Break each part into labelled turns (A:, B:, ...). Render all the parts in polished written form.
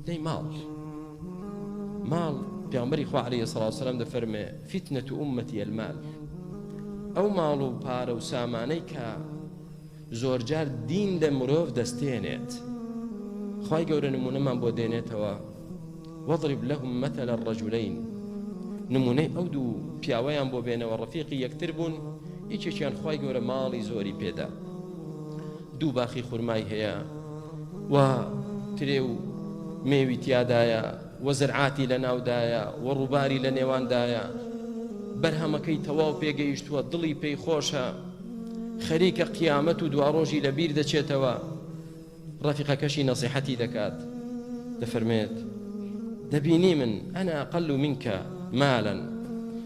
A: فتنەی ماڵ پێغەمبەری خوا عەلەیهی سەڵاتو وەسەلام دەفەرمێ فتنەتو ئومەتی المال، ئەو ماڵ و پارە و سامانەی کە زۆرجار دین لە مرۆڤ دەستێنێت. خوای گەورە نمونەمان بۆ دێنێتەوە وەضرب لەهم مەثەل الرەجولەین، نمونەی ئەو دوو پیاوەیان بۆ بێنەوە ڕەفیقی یەکتر بوون، هیچێکیان خوای گەورە ماڵی زۆری پێدا، دوو باخی خورمای هەیە و ترێ و مێوی تیادایە و زرعاتی لە ناودایە و ڕووباری لە نێواندایە، بەرهەمەکەی تەواو پێگەیشتووە، دڵی پێی خۆشە، خەریکە قیامەت و دوا ڕۆژی لە بیر دەچێتەوە. ڕەفیقەکەشی نەسیحەتی دەکات، دەفەرمێت دەبینی من ئەنا ئەقەل منکە ماڵن،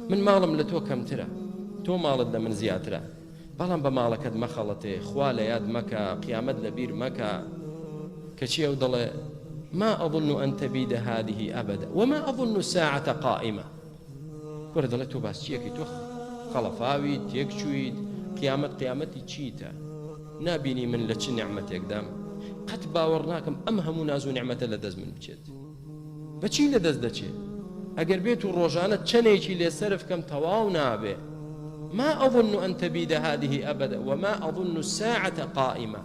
A: من ماڵم لە تۆ کەمترە، تۆ ماڵت لە من زیاترە، بەڵام بە ماڵەکەت مەخەڵەتێ، خوا لە یاد مەکە، قیامەت لە بیر مەکە. کەچی ئەو دەڵێ ما أظن أن تبيد هذه أبدا وما أظن الساعة قائمة. كورة دەڵێ تۆ باسچیەکەی، تۆ خەڵەفاوی تێکچوویت، قیامەتی چیتە؟ نابینی من لە چ نعمەتێکدام؟ قەت باوەڕ ناکەم ئەم هەموو ناز و نعمەتە لە دەست من بچێت. بەچی لە دەست دەچێت؟ ئەگەر بێت و ڕۆژانە چەندێکی لێ سەرف کەم تەواو نابێ. ما أظن أن تبيد هذه أبدا وما أظن الساعة قائمة.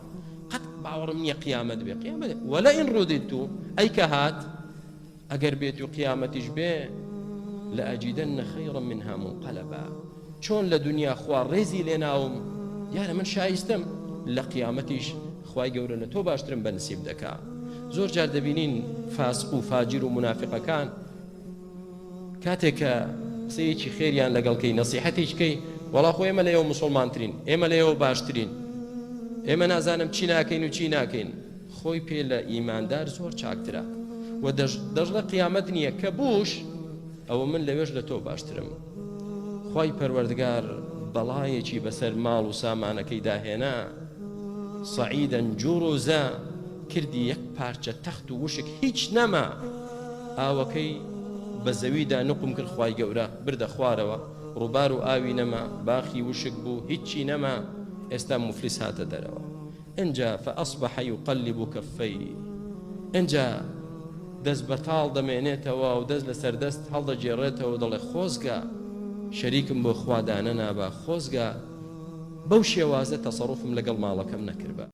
A: قەت باوەڕم نییە قیامەت بێ، قیامەت وەلئین ڕودیت ئەی کە هات، ئەگەر بێت و قیامەتیش بێ لأجدن خيرا منها منقلبا. چۆن لە دنیا خوا ڕێزی لێناوم، دیارە من شایستم لە قیامەتیش خوای گەورە لە تۆ باشترم بەنسیب دەکا. زۆر جار دەبینین فاسق و فاجر و منافقەکان کاتێکە قسەیەکی خێریان لەگەڵکەی نەسیحەتیشکەی، وەڵا خۆ ئێمە لەیەوە موسڵمانترین، ئێمە لەیەوە باشترین، ئێمە نازانم چی ناکەین و چی ناکەین، خۆی پێ لە ئیماندار زۆر چاکترە و دەژڵە قیامەت نییە کە بوش ئەوە من لەوێش لە تۆ باشترم. خوای پەروەردگار بەڵایەکی بەسەر ماڵ و سامانەکەی داهێنا، سەعیدەن جوڕوزە، کردی یەک پارچە تەخت و وشک هیچ نەما، ئاوەکەی بە زەویدا نقم کرد، خوای گەورە بردە خوارەوە، ڕووبار و ئاوی نەما، باخی وشک بوو، هیچی نەما، ئێستا مفلیس هاتە دەرەوە. ئەنجا فەئەصبەحە یوقەلب کەفەیه، ئەنجا دەست بەتاڵ دەمێنێتەوە و دەست لەسەر دەست هەڵدەجێڕێتەوە، دەڵێ خۆزگە شەریکم بۆ خوادانە نابا، خۆزگە بەو شێوازە تەسەڕوفم لەگەڵ ماڵەکەم نەکردبە.